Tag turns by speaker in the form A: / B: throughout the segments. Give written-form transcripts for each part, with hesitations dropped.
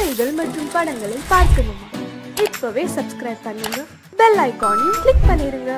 A: கதைகள் மற்றும் படங்களை பார்க்கணுமா? இப்பவே சப்ஸ்கிரைப் பண்ணுங்க, பெல் ஐகானையும் கிளிக் பண்ணிருங்க.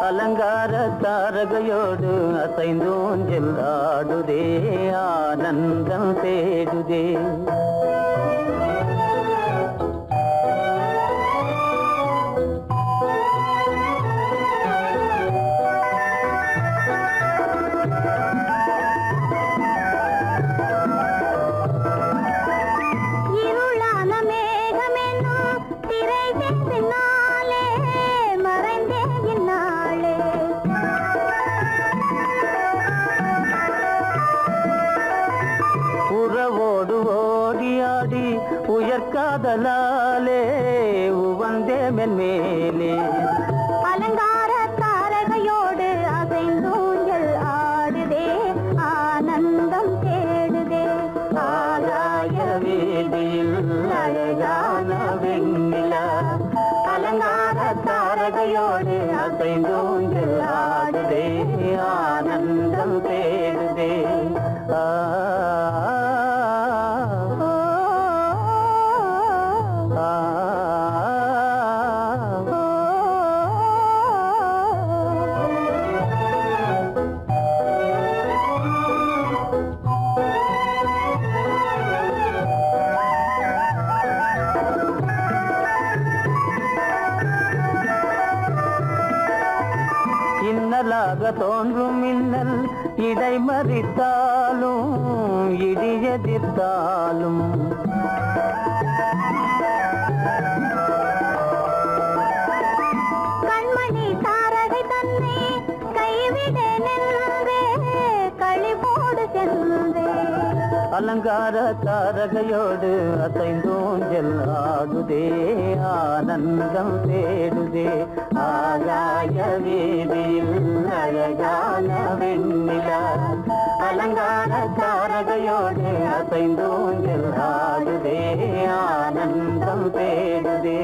B: அலங்கார தாரகையோடு அசைந்தூஞ்சல் ஆடுதே, ஆனந்தம் தேடுதே. உயர்காதலாலே உவந்தே மென்மேலே
C: அலங்கார தாரகையோடு அசைந்தூஞ்சல் ஆடுதே, ஆனந்தம் தேடுதே.
B: ஆகாய வீதியில் அழகான வெண்ணிலா அலங்கார தாரகையோடு அசைந்தூஞ்சல் ஆடுதே, ஆனந்தம் தேடுதே. தோன்றும் மின்னல் இடை மறித்தாலும் இடி எதிர்த்தாலும்
C: கண்மணி தாரகை தன்னை கைவிட நின்றே, களிபோடு சென்றே.
B: அலங்கார தாரகையோடு அசைந்தூஞ்சல் ஆடுதே, ஆனந்தம் தேடுதே. ஆகாய வீதியில் அழகான வெண்ணிலா அலங்கார தாரகையோடு அசைந்தூஞ்சல் ஆடுதே, ஆனந்தம் தேடுதே.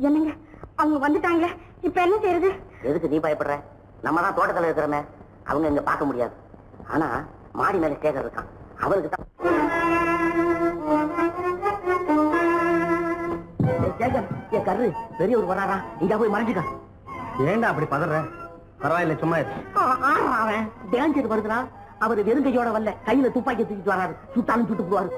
C: என்னங்க அவங்க வந்துட்டாங்களே, இப்ப என்ன செய்யறது?
D: எதுக்கு நீ பயப்படுற? நம்ம தான் தோட்டத்தில் இருக்கிறோமே, அவங்க இங்க பார்க்க முடியாது. ஆனா மாடி மேல ஸ்டேஜர் இருக்கான், அவருக்கு தான். கரு பெரியவர் வராரா, இங்க போய் மறைஞ்சுக்க.
B: ஏண்டா அப்படி பதற? பரவாயில்ல, சும்மா
D: அவன் டேஞ்சர் வருதுனா. அவர் வெறுங்கையோட வரல, கையில துப்பாக்கி தூக்கிட்டு வராரு. சுட்டாலும் சுட்டு போவாரு.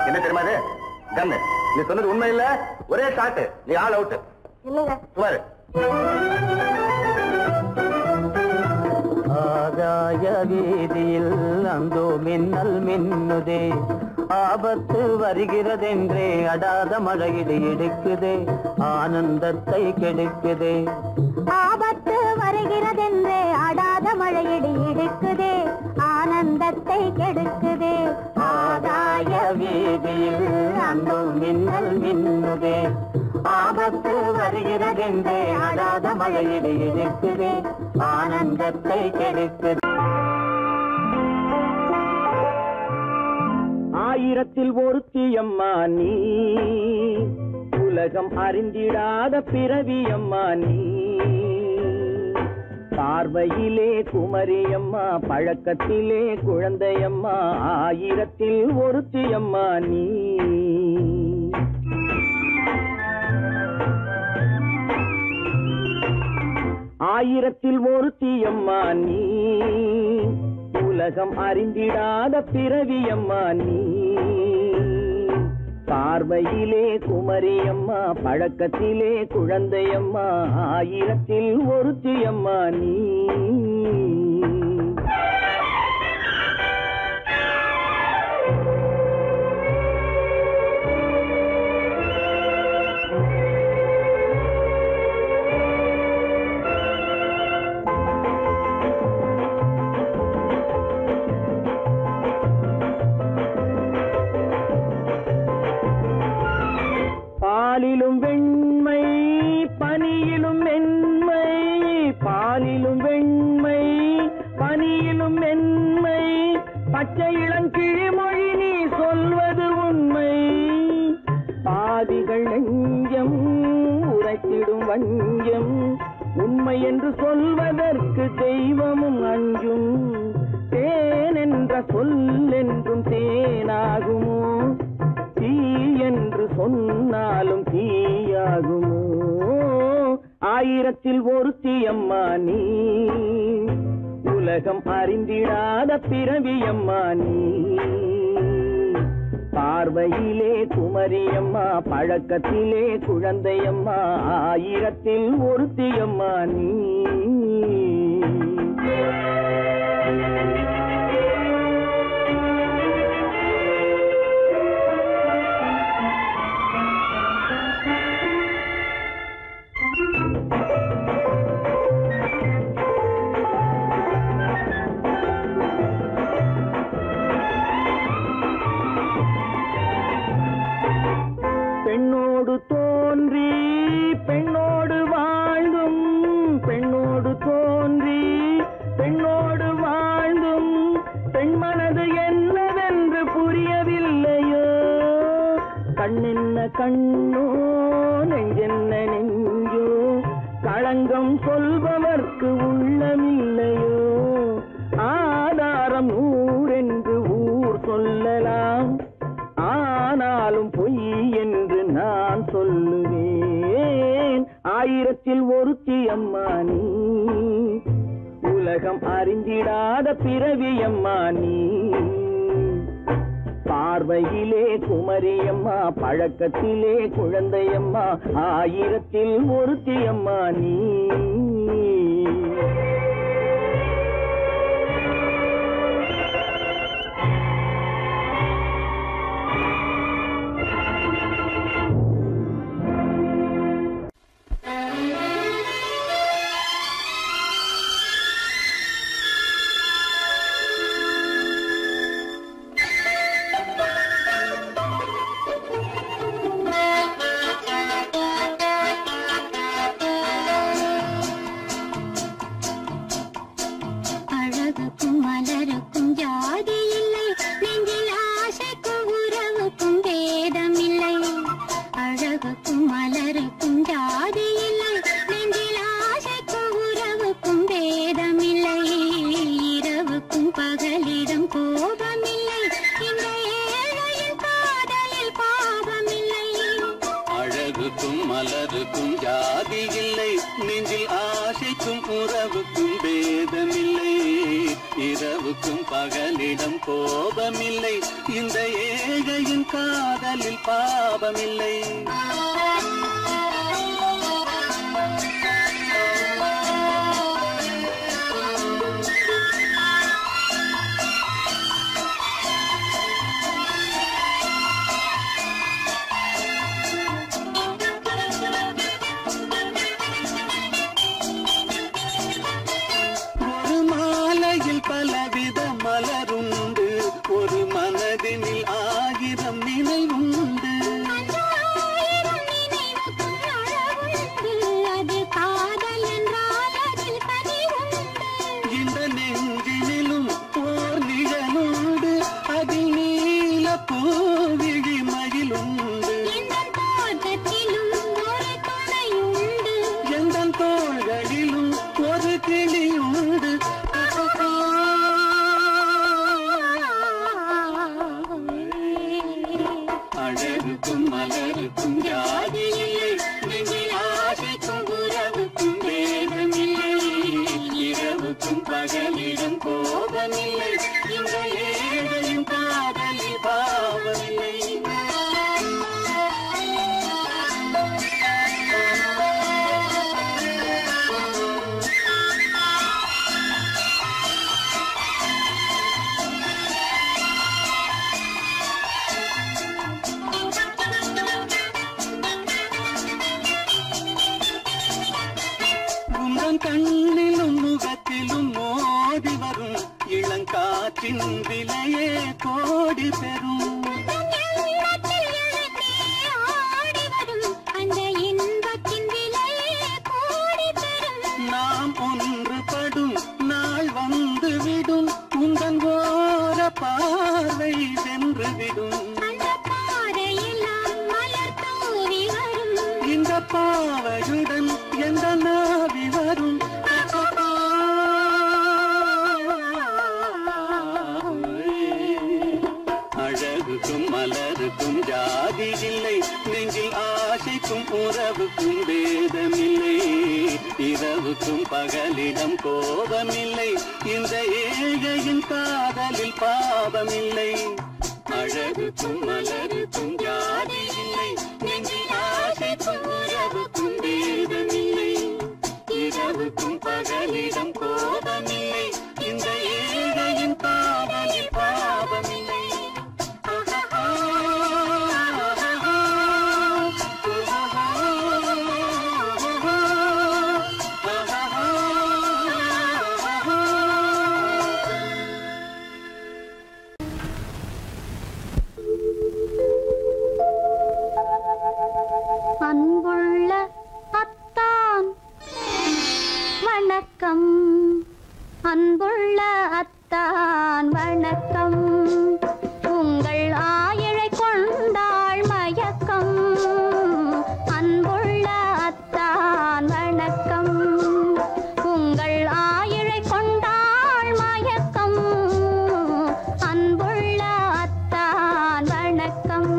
B: என்ன தெரியுமா இது? கண்ணு, நீ சொன்னது உண்மை இல்ல, ஒரே ஷாட், நீ ஆல் அவுட்.
C: இல்லைங்க
B: சுமாரு. ஆகாய வீதியில் அந்தோ மின்னல் மின்னுதே,
E: ஆபத்து வருகிறதென்றே அடாத மழையிடு எடுக்குதே, ஆனந்தத்தை கெடுக்குதே.
C: ஆபத்து வருகிறதென்றே அடாத மழையிடு எடுக்குதே, ஆனந்தத்தை கெடுக்குதே.
E: ஆதாய வீதியில் அந்த மின்னல் மின்னுதே, ஆபத்து வருகிறதென்றே அடாத மழையிடு எடுக்குதே, ஆனந்தத்தை கெடுக்குதே. ஆயிரத்தில் ஒருத்தியம்மா நீ, உலகம் அறிந்திடாத பிறவியம்மா நீ. பார்வையிலே குமரியம்மா, பழக்கத்திலே குழந்தையம்மா, ஆயிரத்தில் ஒருத்தியம்மா நீ. ஆயிரத்தில் ஒருத்தியம்மா நீ, உலகம் அறிந்திடாத பிறவியம்மா நீ. பார்வையிலே குமரியம்மா, பழக்கத்திலே குழந்தையம்மா, ஆயிரத்தில் ஒருத்தியம்மா நீ. பாலிலும் வெண்மை பனியிலும் மென்மை, பாலிலும் வெண்மை பனியிலும் மென்மை, பச்சை இளங்கிழிமொழி நீ சொல்வது உண்மை. பாதிகள் நெஞ்சம் உரைத்திடும் வஞ்சம், உண்மை என்று சொல்வதற்கு தெய்வமும் அஞ்சும். தேன் என்ற சொல் என்றும் தேனாகுமோ, தீ என்று சொன்னாலும் தீயாகுமோ. ஆயிரத்தில் ஒருத்தியம்மா நீ, உலகம் அறிந்திடாத பிறவியம்மா நீ. பார்வையிலே குமரியம்மா, பழக்கத்திலே குழந்தையம்மா, ஆயிரத்தில் ஒருத்தியம்மா நீ. பெண்ணோடு தோன்றி பெண்ணோடு வாழ்ந்தும், பெண்ணோடு தோன்றி பெண்ணோடு வாழ்ந்தும், பெண்மனது என்னவென்று புரியவில்லையோ. கண்ணென்ன கண்ணோ, நெஞ்சென்ன நெஞ்சோ, களங்கம் சொல்பவர்க்கு உள்ளமில்லையோ. ஆதாரம் நூறென்று ஊர் சொல்லலாம், ஆனாலும் பொய் என்று நான் சொல்லுவேன். ஆயிரத்தில் ஒருத்தியம்மா நீ, உலகம் அறிந்திடாத பிறவியம்மா நீ. பார்வையிலே குமரியம்மா, பழக்கத்திலே குழந்தையம்மா, ஆயிரத்தில் ஒருத்தியம்மா நீ. மலருக்கும் ஜாதி இல்லை, நெஞ்சில் ஆசைக்கும் உறவுக்கும் பேதமில்லை. இரவுக்கும் பகலிடம் கோபமில்லை, இந்த ஏழையின் காதலில் பாவமில்லை. மலருக்கும் ஜாதி இல்லை, நெஞ்சில் ஆசைக்கும் உறவுக்கும் வேதமில்லை, இரவுக்கும் பகலிடம் கோபமில்லை, இந்த ஏழையும் காதலில் பாவமில்லை. கண்ணிலும் முகத்திலும் மோதி வரும் இளங்காற்றின் விலையே கோடி பெறும். நாம் ஒன்றுபடும் நாள் வந்துவிடும், உந்தன் ஓர பார்வை வென்றுவிடும். இந்த பாவையுடன் எந்த நாவி வரும். அழகுக்கும் மலருக்கும் ஜாதி இல்லை, நெஞ்சில் ஆசைக்கும் உறவுக்கும் வேதமில்லை, இரவுக்கும் பகலிடம் கோபமில்லை, இந்த ஏழையின் காதலில் பாவமில்லை. அழகுக்கும் மலருக்கும் ஜாதி இல்லை, நெஞ்சில் ஆசைக்கும் உறவுக்கும் வேதமில்லை, இரவுக்கும் பகலிடம் கோபமில்லை, இந்த ஏழையின் காதலில் பாவமில்லை.
C: அன்புள்ள அத்தான் வணக்கம், அன்புள்ள அத்தான் வணக்கம், உங்கள் ஆயிழை கொண்டாள் மயக்கம். அன்புள்ள அத்தான் வணக்கம், உங்கள் ஆயிழை கொண்டாள் மயக்கம். அன்புள்ள அத்தான் வணக்கம்.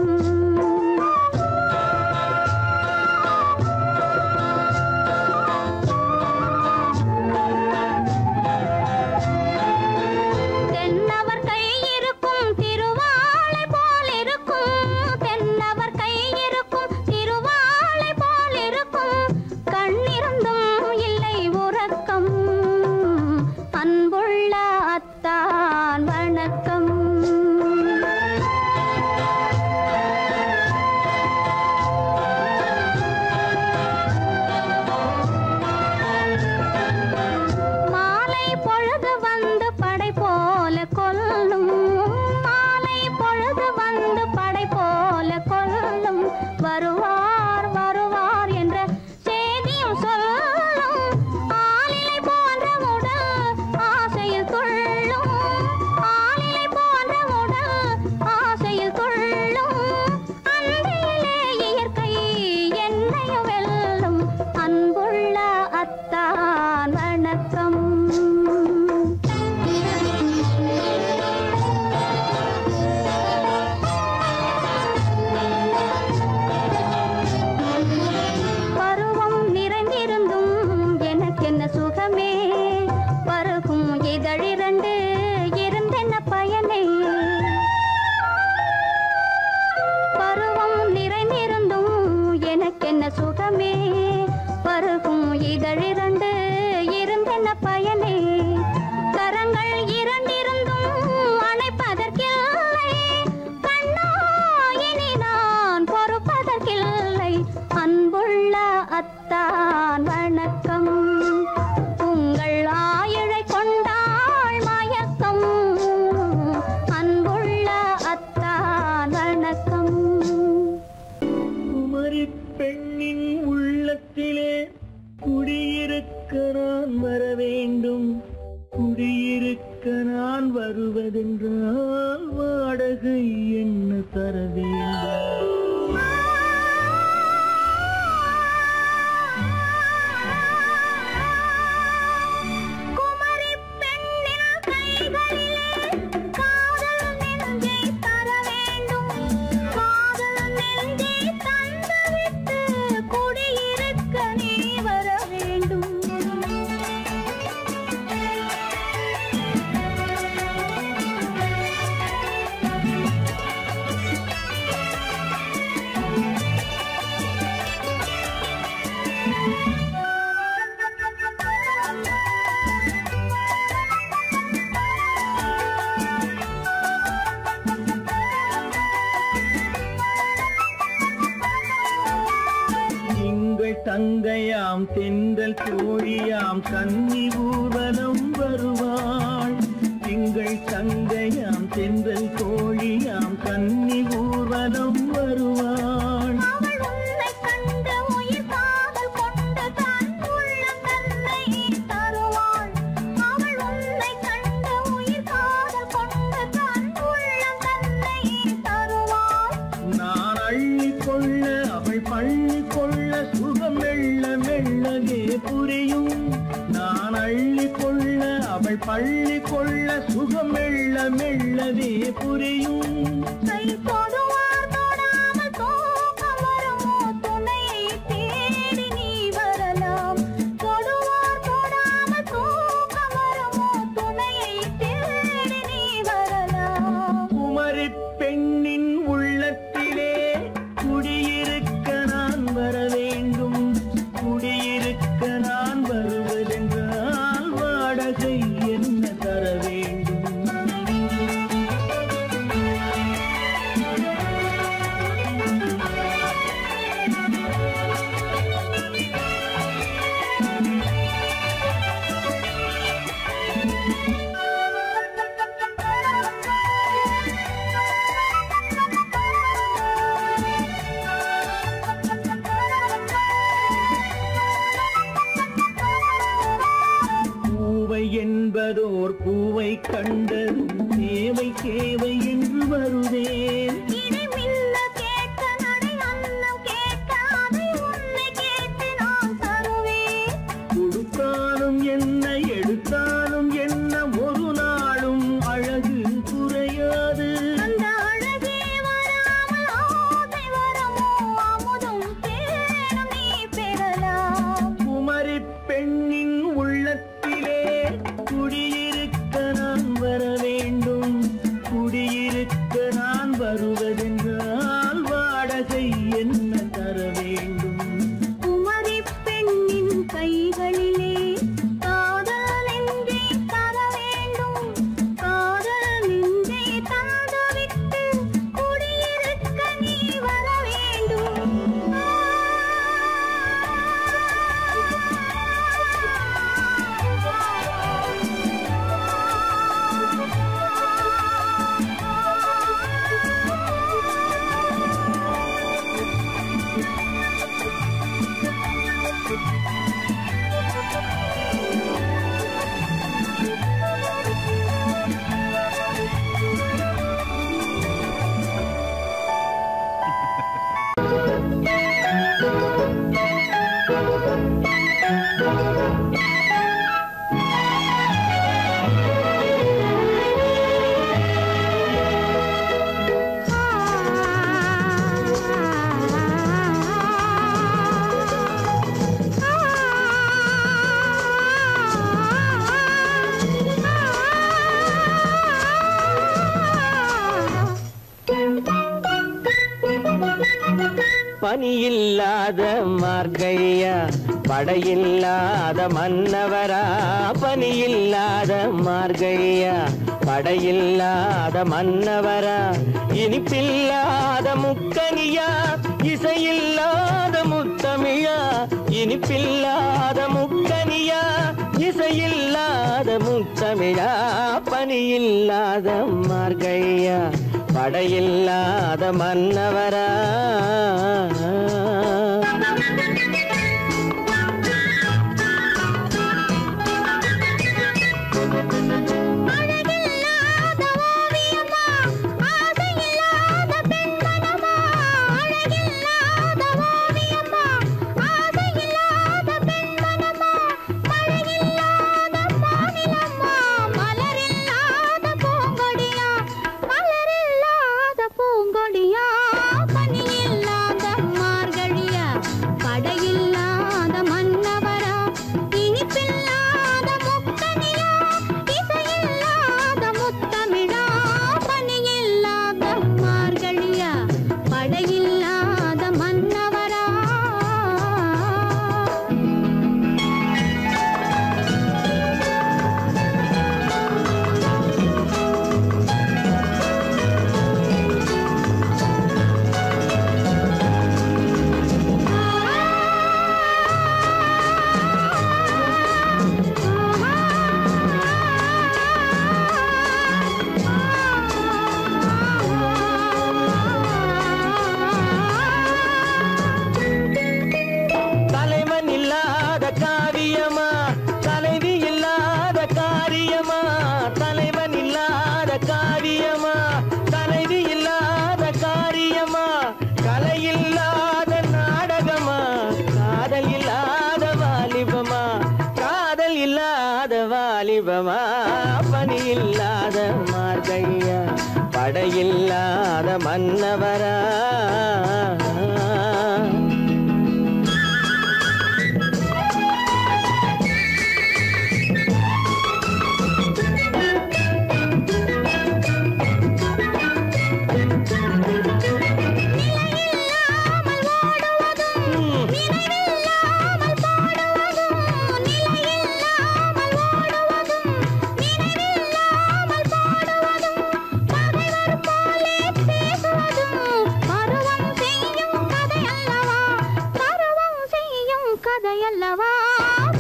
E: பெண்ணின் உள்ளத்திலே குடியிருக்க
F: தங்கையாம் தென்றல் தோழியாம் கன்னி ஊர்வலம் வருவாள். திங்கள் தங்கையாம் தென்றல் தோழியாம் கன்னி ஊர்வலம் வருவாள். நான் அள்ளி கொள்ள அவள் பள்ளி கொள்ள சுகம் மெல்ல மெல்லவே புரியும். நான் அள்ளி கொள்ள அவள் பள்ளி கொள்ள சுகம் மெல்ல மெல்லவே புரியும். குமரி பெண்ணின் உள்ளத்திலே குடியிருக்க நான் வர வேண்டும். குடியிருக்க நான் வருவதென்றால் வாடகை என்ன தர வேண்டும்? பூவை என்பதோர் பூவை கண்டது தேவை தேவை என்று வருவேன். கொடுத்தாலும் என்ன எடுத்தாலும் என்ன ஒரு நாளும் அழகு குறையாது. குமரி பெண்ணின் உள்ளத்திலே குடியிருக்க நான் வர வேண்டும். குடியிருக்க நான் வருவதென்றால் வாடகை என்ன தர வேண்டும்?
C: குமரி பெண்ணின் கைகளிலே காதல் நெஞ்சை தர வேண்டும். காதல் நெஞ்சை தந்துவிட்டு குடியிருக்க நீ வர வேண்டும்.
F: பனியில்லாத மார்கழியா படையில்லாத மன்னவரா. பனியில்லாத மார்கழியா படையில்லாத மன்னவரா. இனிப்பில்லாத முக்கனியா இசையில்லாத முத்தமிழா. இனிப்பில்லாத முக்கனியா இசையில்லாத முத்தமிழா. பனியில்லாத மார்கழியா படையில்லாத மன்னவரா.
C: பூங்கொடியா பனியில்லாத
F: இல்லாத மன்னவரா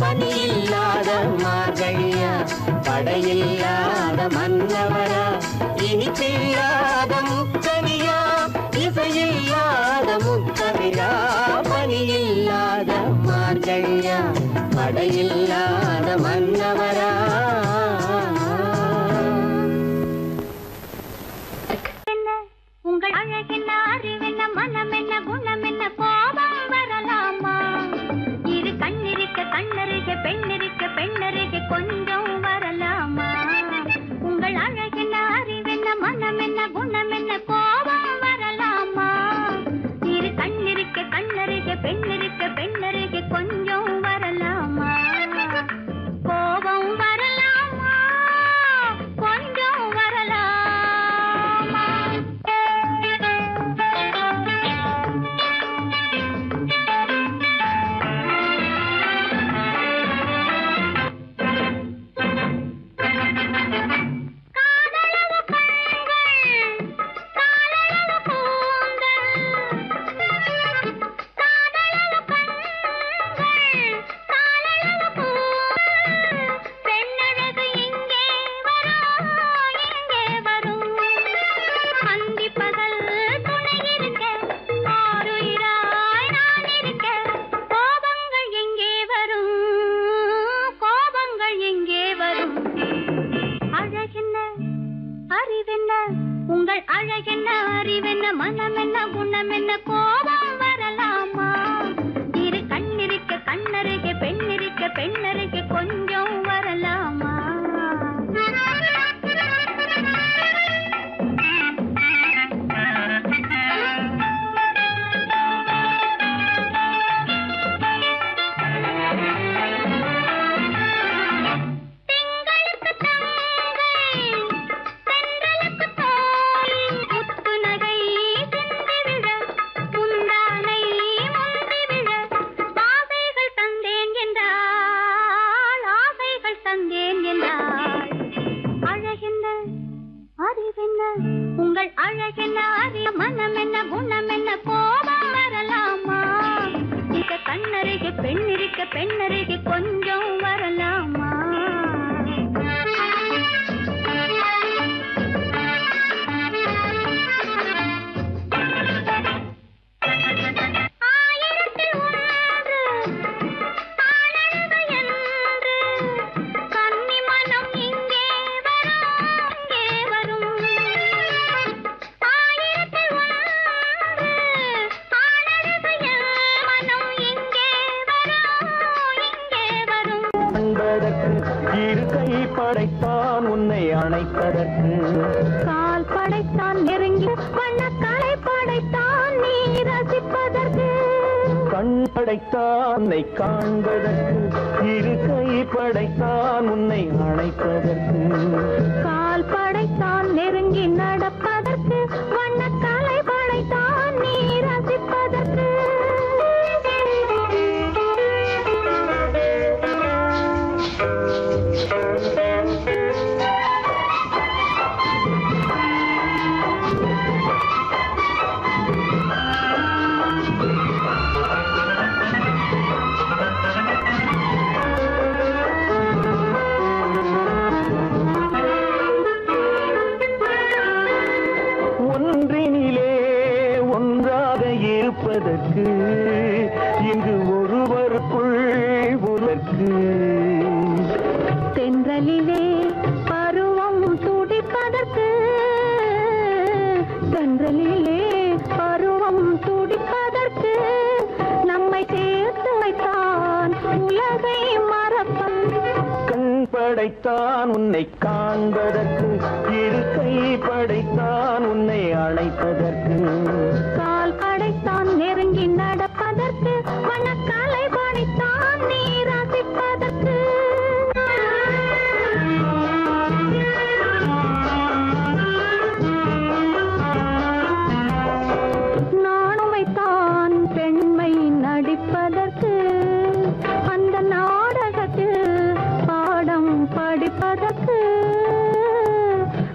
F: பனியில்லாத மார்கழியா படையில்லாத மன்னவரா இனிப்பில்லாத முக்கனியா இசையில்லாத முக்கவிரா பனியில்லாத மார்கழியா படையில்லாத மன்னவரா
C: உங்கள் அழகென்ன அறிவென்ன மனம் என்ன குணம் என்ன கோபம் வரலாமா இரு கண்ணிருக்க கண்ணருக பெண்ணிருக்க பெண்ணருக கொஞ்சம் வரலாமா உங்கள் அழகென்ன அறிவென்ன மனம் என்ன குணம் என்ன கோபம் வரலாமா இரு கண்ணிருக்க கண்ணருக பெண்ணிருக்க பெண்ணருக கொஞ்சம் வரலாமா கோபம் வரலாமா கொஞ்சம் வரலாமா உங்கள் அழகென்ன அறிவென்ன மனம் என்ன குணம் என்ன கோபம் வரலாமா இரு கண்ணிருக்க கண்ணருக பெண்ணிருக்க பெண்ணருக கொஞ்சம் வரலாமா உங்கள் அழகென்ன அறிய மனம் என்ன குணம் என்ன கோபம் வரலாமா இங்க கண்ணருக பெண்ணிருக்க பெண்ணருக கொஞ்சம் வரலாமா
F: இரு கை படைத்தான் உன்னை அணைப்பதற்கு
C: கால் படைத்தான் நெருங்கி வண்ணக்காலை படைத்தான் நீ ரசிப்பதற்கு
F: கண் படைத்தான் உன்னை காண்பதற்கு இரு கை படைத்தான் உன்னை அணைப்பதற்கு
C: கால் படைத்தான் நெருங்கி நடப்பதற்கு வண்ணக்காலை படைத்தான் நீ ரசிப்பதற்கு
F: இருப்பதற்கு இங்கு ஒருவருக்குள் ஒருவருக்கு
C: தென்றலிலே பருவம் துடிப்பதற்கு தென்றலிலே பருவம் துடிப்பதற்கு நம்மை சேர்த்து வைத்தான் உலகை மறப்பன்
F: கண்பட படைத்தான் உன்னை காண்பதற்கு, இரு கை படைத்தான் உன்னை அழைப்பதற்கு,
C: கால் படைத்தான் நெருங்கி நடப்பதற்கு, மனக்காலை படைத்தான் நீ ரசிப்பதற்கு. நானும் வைத்தான் பெண்மை நடிப்பதற்கு, அந்த நாடகத்தில் பாடம் படிப்பதற்கு.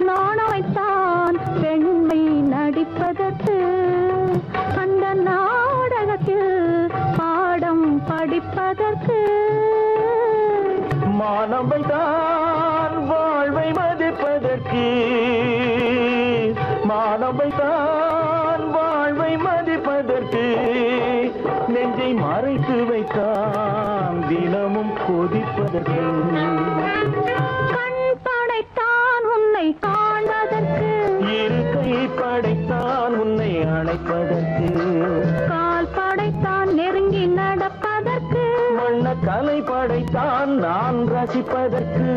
C: நானும் வைத்தான் பெண்மை நடிப்பதற்கு, அந்த நாடகத்தில் பாடம் படிப்பதற்கு.
F: மானம் வைத்தான் வாழ்வை மதிப்பதற்கு, மானம் வைத்தான் வாழ்வை மதிப்பதற்கு, நெஞ்சை மறைத்து வைத்தான் தினமும் கொதிப்பதற்கு.
C: கண் படைத்தான் உன்னை காண்பதற்கு,
F: இரு கை படைத்தான் உன்னை அழைப்பதற்கு,
C: கால் படைத்தான் நெருங்கி நடப்பதற்கு,
F: வண்ண கலை படைத்தான் நான் ரசிப்பதற்கு.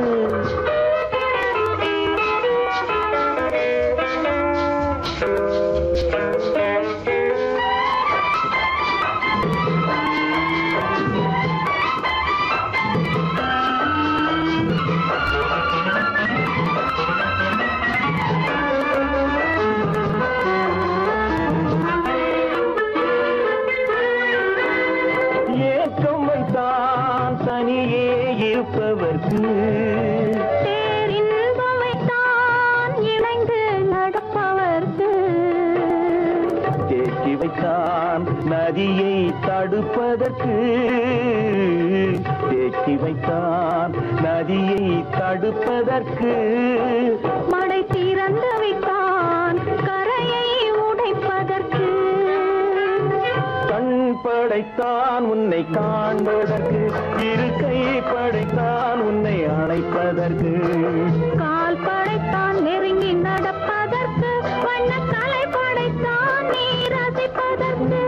F: ஏக்கம் வைத்தான் தனியே இருப்பவர்க்கு,
C: பேரின்பம் வைத்தான் இணைந்து நடப்பவர்க்கு,
F: தேக்கி வைத்தான் நதியை தடுப்பதற்கு, தேக்கி வைத்தான் நதியை தடுப்பதற்கு,
C: மடை திறந்து வைத்தான் கரையை உடைப்பதற்கு.
F: கண் படைத்தான் உன்னை காண்பதற்கு, இரு கை படைத்தான் உன்னை அழைப்பதற்கு,
C: கால் படைத்தான் நெருங்கி நடப்பதற்கு, வண்ணக்கலை படைத்தான் நீ ரசிப்பதற்கு.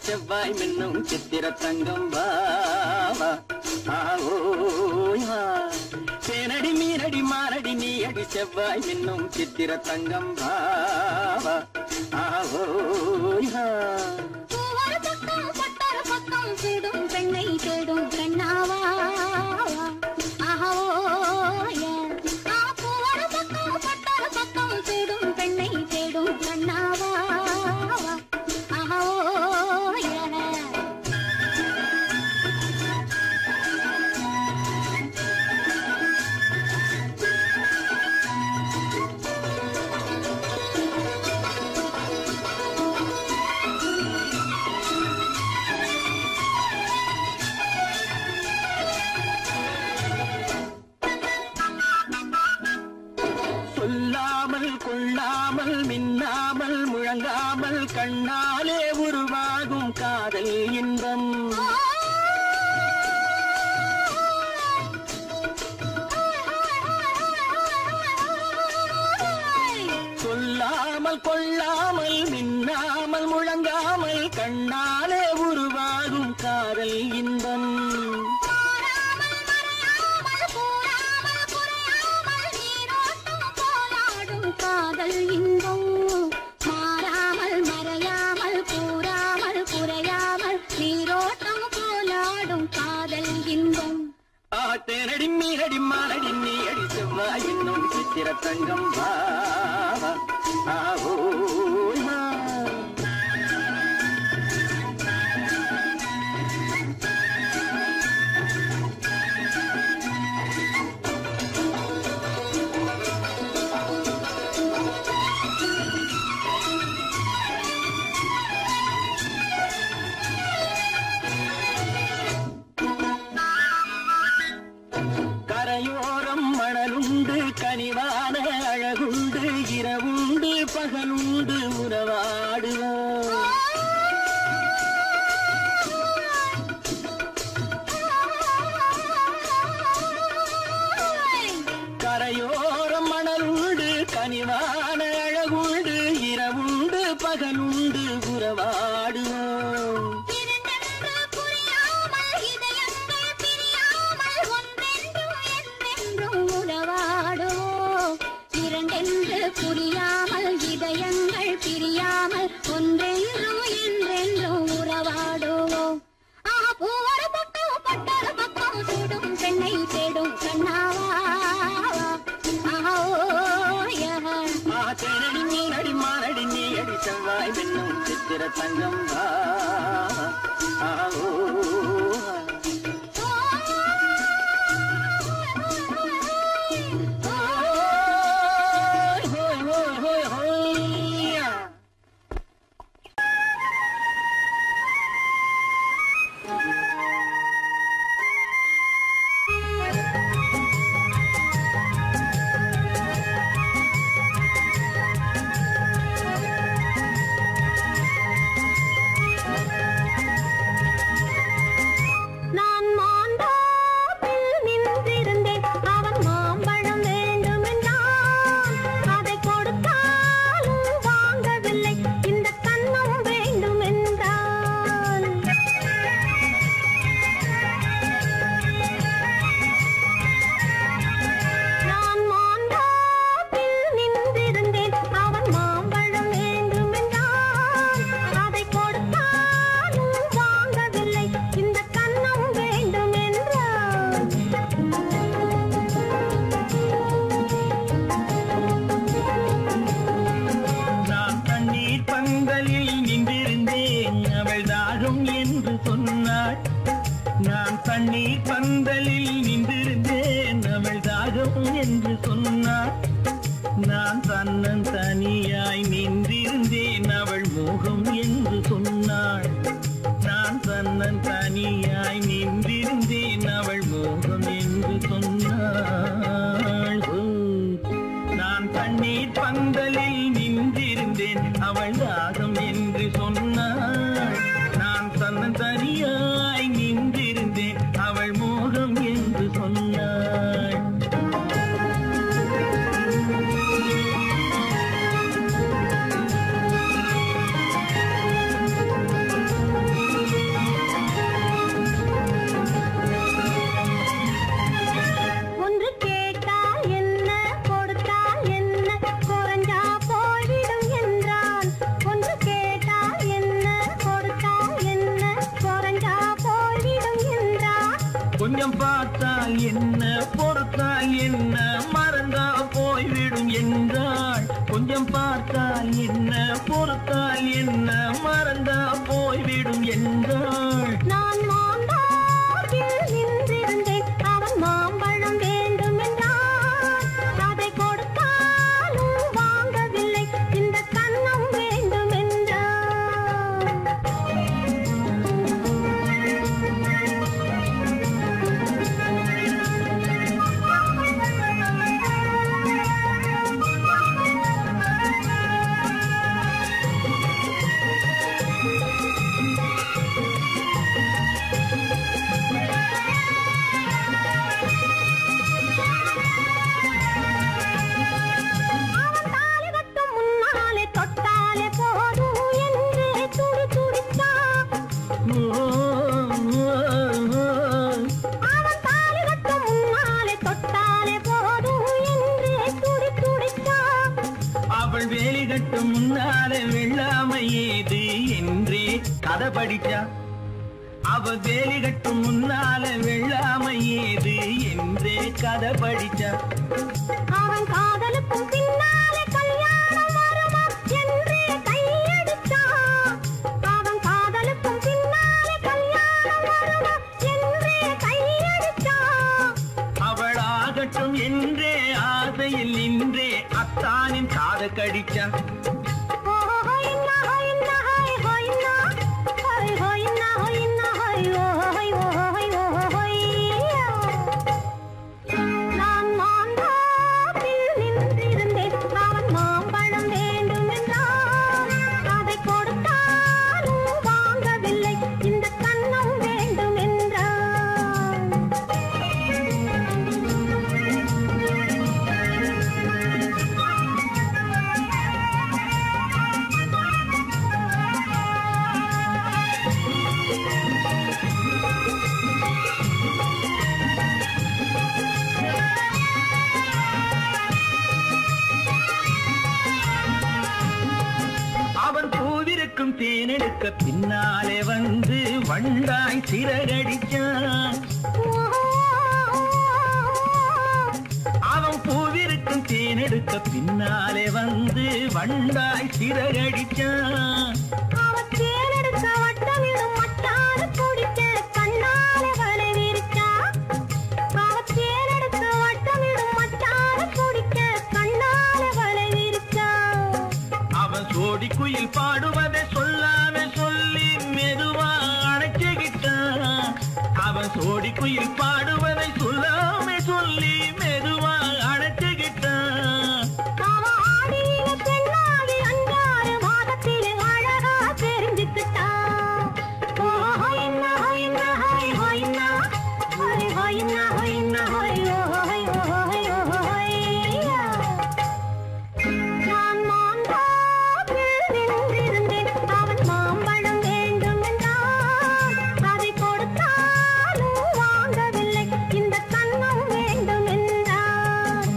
E: செவ்வாய் மின்னும் சித்திர தங்கம் வாவா ஆவோயா, தேனடி மீனடி மாரடி நீ அடி செவ்வாய் மின்னும் சித்திர தங்கம் வாவா ஆவோயா.
C: ஒரு பக்கம் பட்டர பக்கம் தேடும் பெண்ணை தேடும் கண்ணாவா ஆஹோய. ஒரு பக்கம் பட்டர பக்கம் தேடும் பெண்ணை தேடும் கண்ணாவா ஆஹோய.
E: சொல்லாமல் கொள்ளாமல் மின்னாமல் முழங்காமல் கண்ணாலே உருவாகும் காதல் இன்பம். சொல்லாமல் கொள்ளாமல் மின்னாமல் முழங்காமல் கண்ணாலே உருவாகும் காதல் இன்பம்.
C: காதல்
E: தேனடி மீனடி மானடி நீ அடி செவ்வாய் என்னும் சித்திர தங்கம் கரையோரம் மணலுண்டு கனிவான அழகுண்டு இரவுண்டு பகலுண்டு உறவாடுவோம் கரையோரம் மணலுண்டு கனிவான அழகுண்டு இரவுண்டு பகலுண்டு உறவாடுவோம்
C: புரியாமல் இதயங்கள் பிரியாமல் ஒன்றென்றும் என்றென்றும் உறவாடுவோம் பூவர பக்கம் பட்டர பக்கம் சூடும் பெண்ணை தேடும் கண்ணாவா
E: தேனடி மீனடி மானடி நீ அடி செவ்வாய் என்னும் சித்திர தங்கம்
F: அவ வேலி கட்டும் முன்னால வெள்ளாமை ஏது கதை படிச்சா.
C: அவன் காதலுக்கும் பின்னாலே கல்யாணம் வருமா என்றே கையடிச்சான். அவன் காதலுக்கும் பின்னாலே கல்யாணம் வருமா என்றே கையடிச்சான்.
F: அவள் ஆகட்டும் என்றே ஆசையில் நின்றே அத்தானின் காதை கடிச்சா. தேனெடுக்க பின்னாலே வந்து வண்டாய் சிறகடிச்சான். அவன் பூவிருக்கும் தேனெடுக்க பின்னாலே வந்து வண்டாய் சிறகடிச்சான்.
C: அவன் தேனெடுக்க வட்டமிடும் மட்டான குடிக்க கண்ணாலே வலை விரிச்சான். அவன் தேனெடுக்க வட்டமிடும் மட்டான குடிக்க கண்ணாலே வலை விரிச்சான்.
F: அவன் சோடி குயில் பாடுவதை சொல்லாம சொல்லி மெதுவா அணைச்சுக்கிட்டான். அவன் சோடி குயில் பாடுவதை சொல்லாம சொல்லி மெதுவா அணைச்சுக்கிட்டான்.
C: அவன் ஆடிய பெண்ணாகி 5-6 மாதத்திலே அழகா தெரிஞ்சுக்கிட்டான். நான் மாந்தாப்பில் நின்றிருந்தேன். அவன் மாம்பழம் வேண்டும் என்றான். அதை கொடுத்தாலும் வாங்கவில்லை. இந்த கண்ணம் வேண்டும் என்றான்.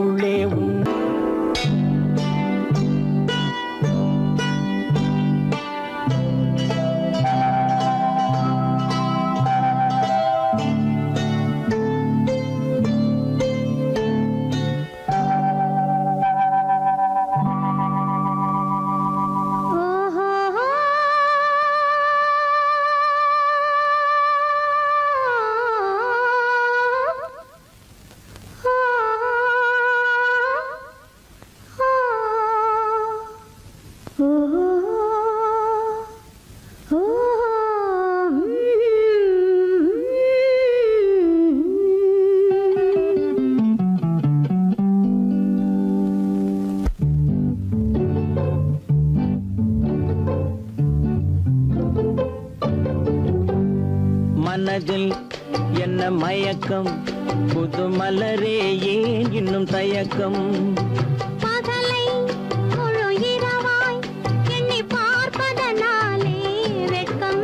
F: உள்ளே மனதில் என்ன மயக்கம், புது மலரே ஏன் இன்னும் தயக்கம்.
C: பகலை முழு இரவாய் எண்ணி பார்ப்பதனாலே வெட்கம்.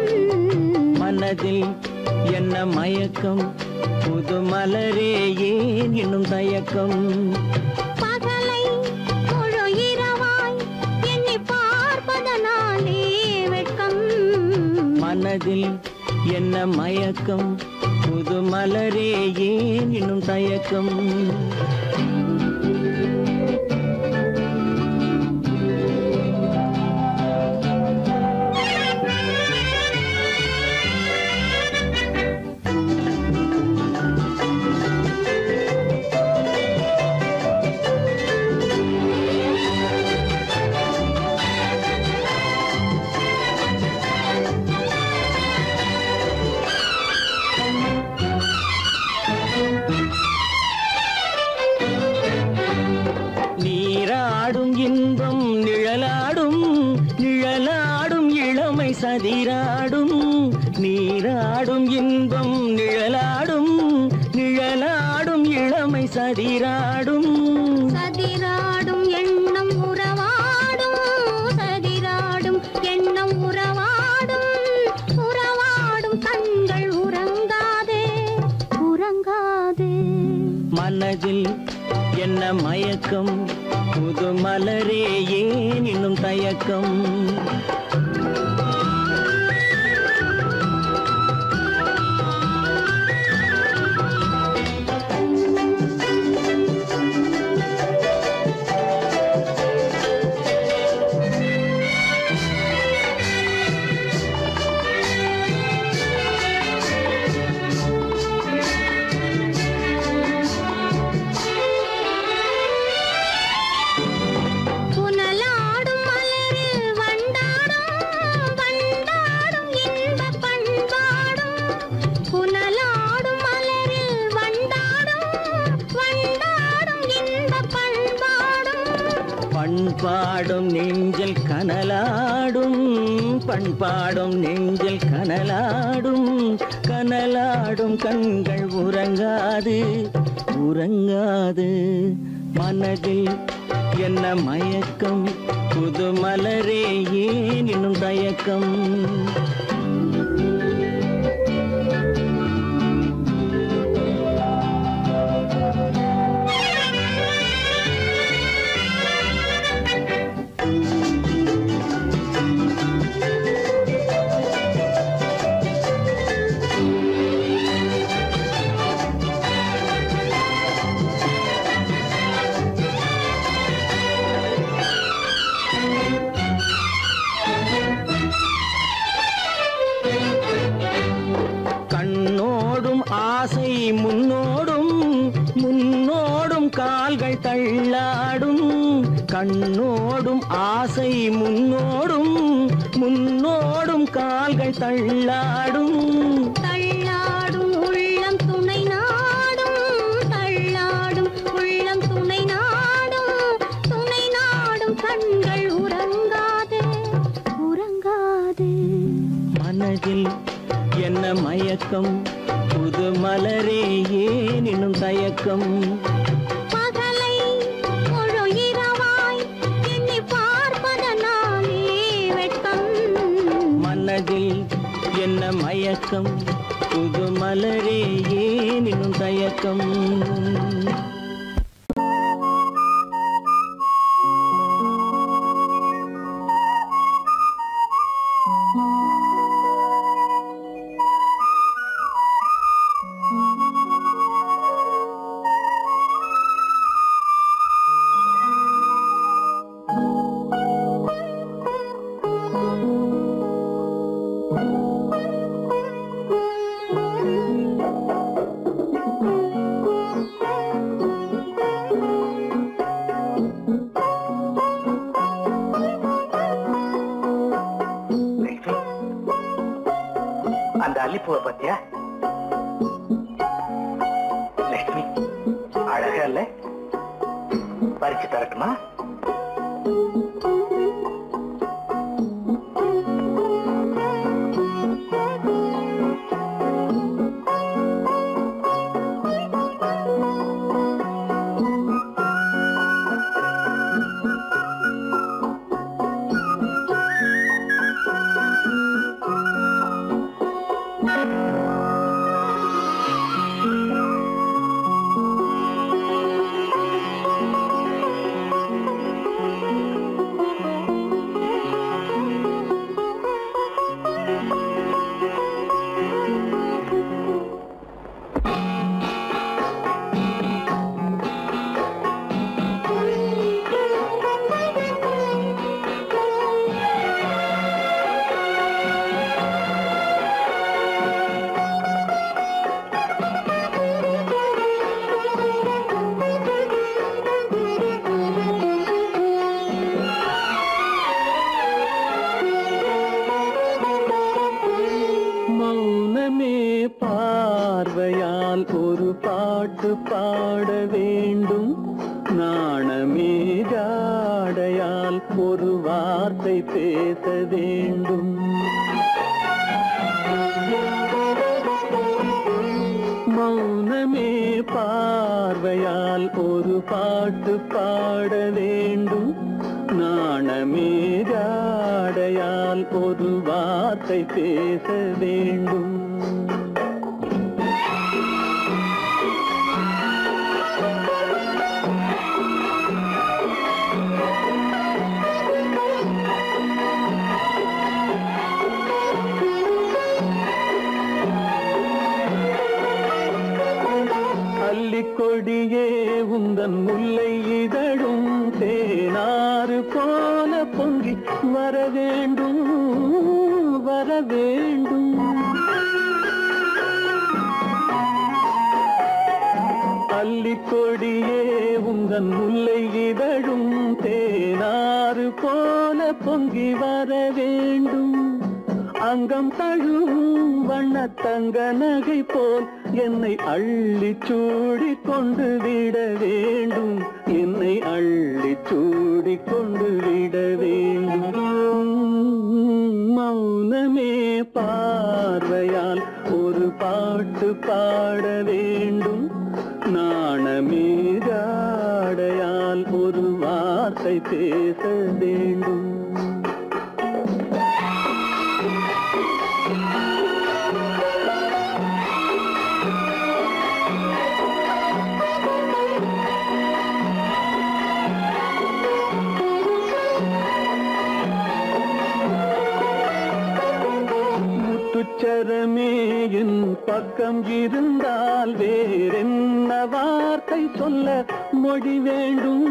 F: மனதில் என்ன மயக்கம், புது மலரே ஏன் இன்னும் தயக்கம்.
C: பகலை முழு இரவாய் எண்ணி பார்ப்பதனாலே வெட்கம்.
F: மனதில் என்ன மயக்கம், புது மலரே ஏன் இன்னும் தயக்கம். நீராடும் இன்பம் நிழலாடும், நிழலாடும் இளமை சதிராடும். நீராடும் இன்பம் நிழலாடும், நிழலாடும் இளமை சதிராடும்.
C: சதிராடும் எண்ணம் உறவாடும், சதிராடும் எண்ணம் உறவாடும். உறவாடும் கண்கள் உறங்காதே, உறங்காதே.
F: மனதில் என்ன மயக்கம், புது மலரே ஏன் இன்னும் தயக்கம்.
E: பண்பாடும் நெஞ்சில் கனலாடும், பண்பாடும் நெஞ்சில் கனலாடும், கனலாடும் கண்கள் உறங்காது உறங்காது. மனதில் என்ன மயக்கம், புது மலரே ஏன் இன்னும் தயக்கம்? முன்னோடும் முன்னோடும் கால்கள் தள்ளாடும், கண்ணோடும் ஆசை முன்னோடும் முன்னோடும் கால்கள் தள்ளாடும்.
C: தள்ளாடும் உள்ளம் துணை நாடும், தள்ளாடும் உள்ளம் துணை நாடும், துணை நாடும் கண்கள் உறங்காது உறங்காது.
E: மனதில் என்ன மயக்கம், புது மலரே ஏன் இன்னும் தயக்கம்?
C: பகலை முழு இரவாய் எண்ணி பார்ப்பதனாலே வெட்கம்.
E: மனதில் என்ன மயக்கம், புது மலரே ஏன் இன்னும் தயக்கம்?
B: அந்த அல்லிப்பூவை பத்தியா லட்சுமி? அழகா இல்ல? பறிச்சு தரட்டுமா?
E: பார்வையால் ஒரு பாட்டு பாட வேண்டும், நாணமே ஜாடையால் ஒரு வார்த்தை பேச வேண்டும். மௌனமே பார்வையால் ஒரு பாட்டு பாட வேண்டும், நாணமே ஜாடையால் ஒரு வார்த்தை பேச வேண்டும். கொடியே உந்தன் முல்லை இதழும் தேனாறு போல பொங்கி வர வேண்டும் வர வேண்டும். அல்லிக்கொடியே உந்தன் முல்லை இதழும் தேனாறு போல பொங்கி வர வேண்டும்.
F: அங்கம் தழுவும் வண்ண தங்க நகை போல் என்னை அள்ளி சூடி கொண்டு விட வேண்டும், என்னை அள்ளி சூடி கொண்டு விட வேண்டும். மௌனமே பார்வையால் ஒரு பாட்டு பாட வேண்டும், நாணமே ஜாடையால் ஒரு வார்த்தை பேச வேண்டும். முத்துச்சரமே என் பக்கம் இருந்தால் வேறென்ன வார்த்தை சொல்ல மொழி வேண்டும்,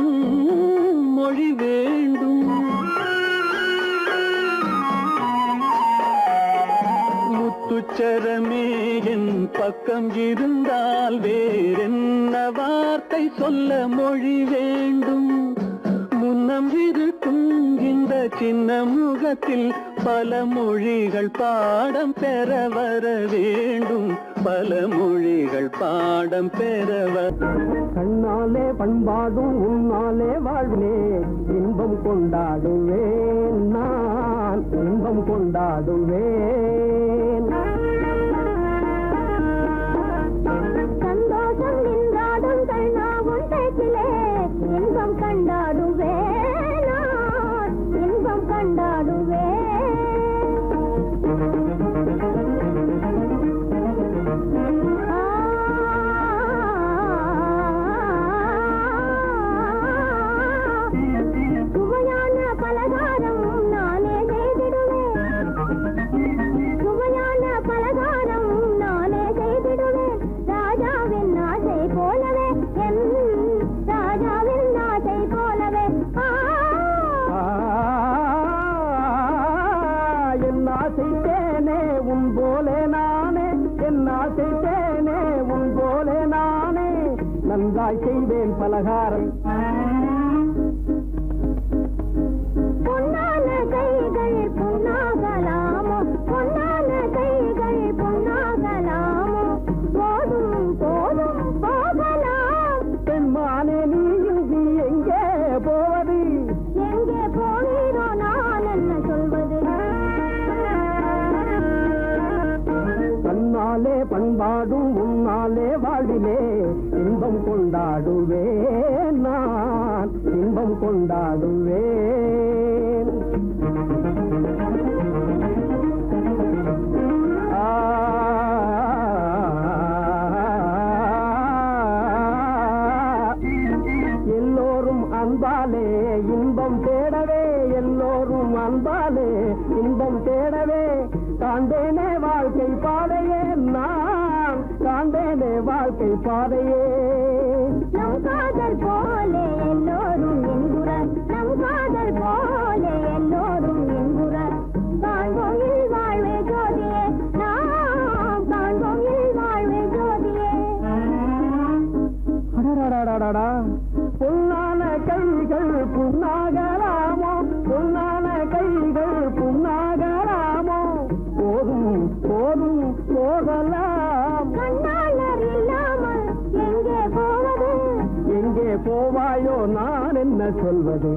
F: மொழி வேண்டும். முத்துச்சரமே என் பக்கம் இருந்தால் வேறென்ன வார்த்தை சொல்ல மொழி வேண்டும். முன்னம் இருக்கும் இந்த சின்ன முகத்தில் பல மொழிகள் பாடம் பெற வர வேண்டும், பல மொழிகள் பாடம் பெற வர.
G: கண்ணாலே பண்பாடும் உன்னாலே வாழ்விலே இன்பம் கொண்டாடுவேன், நான் இன்பம் கொண்டாடுவேன்.
C: சந்தோஷம் நின்றாடும் கண்ணாவும் பேச்சிலே இன்பம் கண்டாடுவேன், நான் இன்பம் கண்டாடுவேன். சுவையான பலகாரம் நானே செய்திடுவேன், சுவையான பலகாரம் நானே செய்திடுவேன். ராஜாவின் ஆசை போலவே என் ராஜாவின் ஆசை போலவே.
G: என் ஆசை தேனே உன் போலே நானே, என் ஆசை தேனே உன் போலே நானே, நன்றாய் செய்வேன் பலகாரம்.
C: பொன்னான கைகள் பொன்னாகலாமோ, பொன்னான கைகள் பொன்னாகலாமோ, போதும் போதும் போகலாம்.
G: பெண்மானே நீ எங்கே போவது,
C: எங்கே போகிறோ நான் என்ன சொல்வது.
G: தன்னாலே பண்பாடும் உன்னாலே வாழ்விலே இன்பம் கொண்டாடுவேன், நான் இன்பம் கொண்டாடுவேன். எல்லோரும் அன்பாலே இன்பம் தேடவே, எல்லோரும் அன்பாலே இன்பம் தேடவே, காண்பேனே வாழ்க்கை பாதையே, நான் காண்பேனே வாழ்க்கை பாதையே.
C: நம் காதல் போலே எல்லோரும் என்குறார், நம் காதல் போலே எல்லோரும் என்குறார். காண்போம் இல் வாழ்வே ஜோதியே, நாம் காண்போம் இல் வாழ்வே ஜோதியே.
G: அடடடடடா, பொன்னான கைகள் புண்ணாகலாமோ, பொன்னான கைகள் புண்ணாகலாமோ, போதும் போதும் போகலாம்.
C: கண்ணாளர் இல்லாமல் எங்கே போவது,
G: எங்கே போவாயோ நான் என்ன சொல்வது.